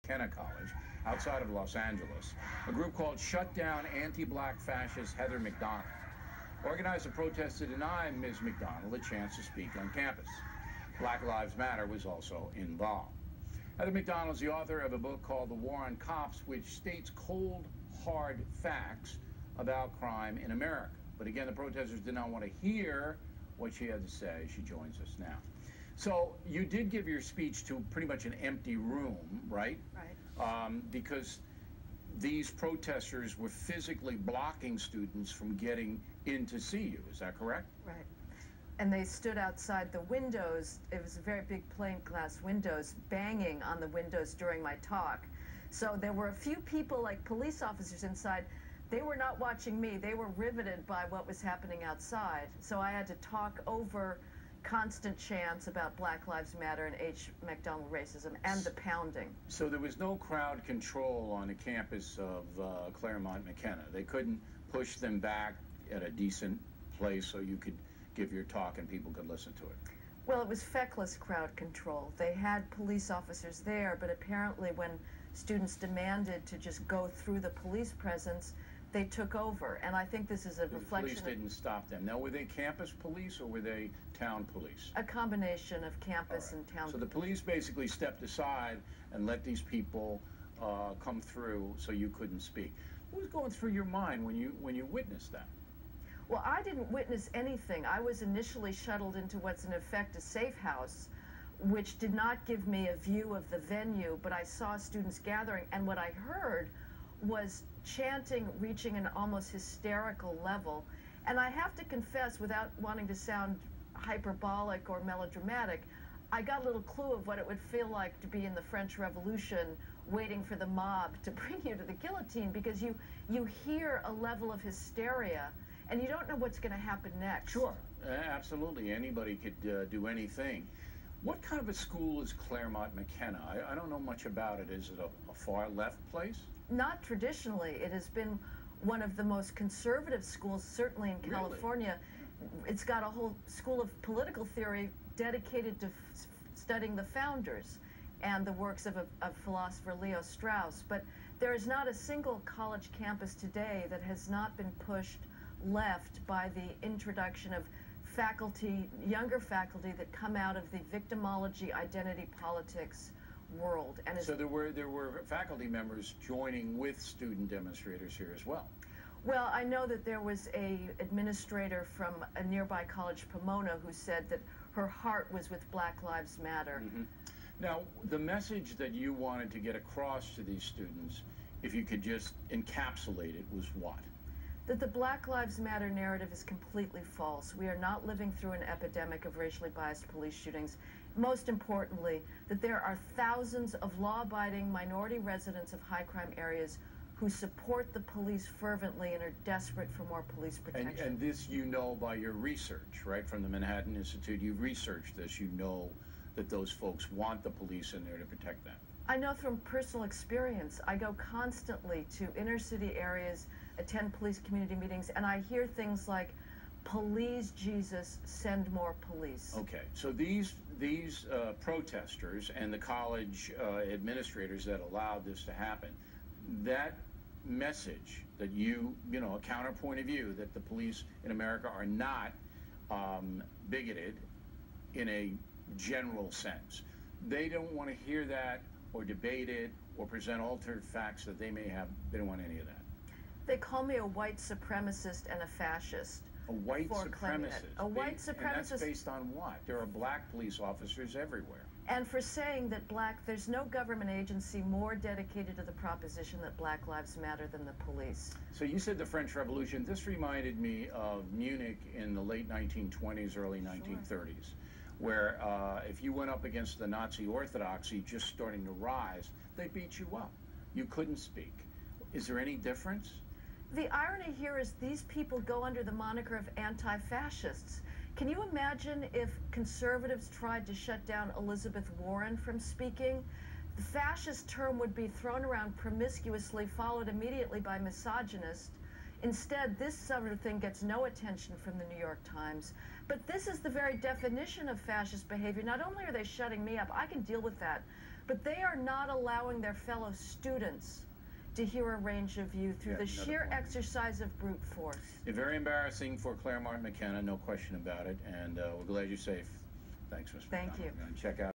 McKenna College outside of Los Angeles, a group called Shut Down Anti-Black Fascist Heather Mac Donald organized a protest to deny Ms. Mac Donald a chance to speak on campus. Black Lives Matter was also involved. Heather Mac Donald is the author of a book called The War on Cops, which states cold, hard facts about crime in America. But again, the protesters did not want to hear what she had to say. She joins us now. So you did give your speech to pretty much an empty room, right? Right. Because these protesters were physically blocking students from getting in to see you. Is that correct? Right. And they stood outside the windows. It was very big plate glass windows, banging on the windows during my talk. So there were a few people, like police officers inside. They were not watching me. They were riveted by what was happening outside. So I had to talk over constant chants about Black Lives Matter and H. Macdonald racism and the pounding. So there was no crowd control on the campus of Claremont McKenna. They couldn't push them back at a decent place so you could give your talk and people could listen to it. Well, it was feckless crowd control. They had police officers there, but apparently when students demanded to just go through the police presence, they took over. And I think this is a reflection. The police didn't stop them. Now, were they campus police or were they town police? A combination of campus and town. So the police basically stepped aside and let these people come through so you couldn't speak. What was going through your mind when you witnessed that? Well, I didn't witness anything. I was initially shuttled into what's in effect a safe house, which did not give me a view of the venue, but I saw students gathering, and what I heard was chanting reaching an almost hysterical level. And I have to confess, without wanting to sound hyperbolic or melodramatic, I got a little clue of what it would feel like to be in the French Revolution, waiting for the mob to bring you to the guillotine, because you hear a level of hysteria and you don't know what's going to happen next. Sure, absolutely. Anybody could do anything. What kind of a school is Claremont McKenna? I don't know much about it. Is it a far left place? Not traditionally. It has been one of the most conservative schools, certainly in California. Really? It's got a whole school of political theory dedicated to studying the founders and the works of philosopher Leo Strauss. But there is not a single college campus today that has not been pushed left by the introduction of faculty, younger faculty that come out of the victimology, identity politics world. And so there were faculty members joining with student demonstrators here as well. Well, I know that there was a administrator from a nearby college, Pomona, who said that her heart was with Black Lives Matter. Mm-hmm. Now, the message that you wanted to get across to these students, if you could just encapsulate it, was what? That the Black Lives Matter narrative is completely false. We are not living through an epidemic of racially biased police shootings. Most importantly, that there are thousands of law-abiding minority residents of high-crime areas who support the police fervently and are desperate for more police protection. And this you know by your research, right? From the Manhattan Institute, you've researched this. You know that those folks want the police in there to protect them. I know from personal experience. I go constantly to inner-city areas, attend police community meetings, and I hear things like, "Please, Jesus, send more police." Okay, so these protesters and the college administrators that allowed this to happen, that message that you know, a counterpoint of view that the police in America are not bigoted in a general sense. They don't want to hear that or debate it or present altered facts that they may have. They don't want any of that. They call me a white supremacist and a fascist. A white supremacist? A white supremacist. And that's based on what? There are black police officers everywhere. And for saying that there's no government agency more dedicated to the proposition that Black Lives Matter than the police. So you said the French Revolution. This reminded me of Munich in the late 1920s, early 1930s, where if you went up against the Nazi orthodoxy just starting to rise, they beat you up. You couldn't speak. Is there any difference? The irony here is these people go under the moniker of anti-fascists. Can you imagine if conservatives tried to shut down Elizabeth Warren from speaking? The fascist term would be thrown around promiscuously, followed immediately by misogynist. Instead, this sort of thing gets no attention from the New York Times. But this is the very definition of fascist behavior. Not only are they shutting me up, I can deal with that, but they are not allowing their fellow students to hear a range of view through the sheer exercise of brute force. Yeah, very embarrassing for Claire Martin McKenna, no question about it, and we're glad you're safe. Thanks, Ms. Thank McDonald. you. And check out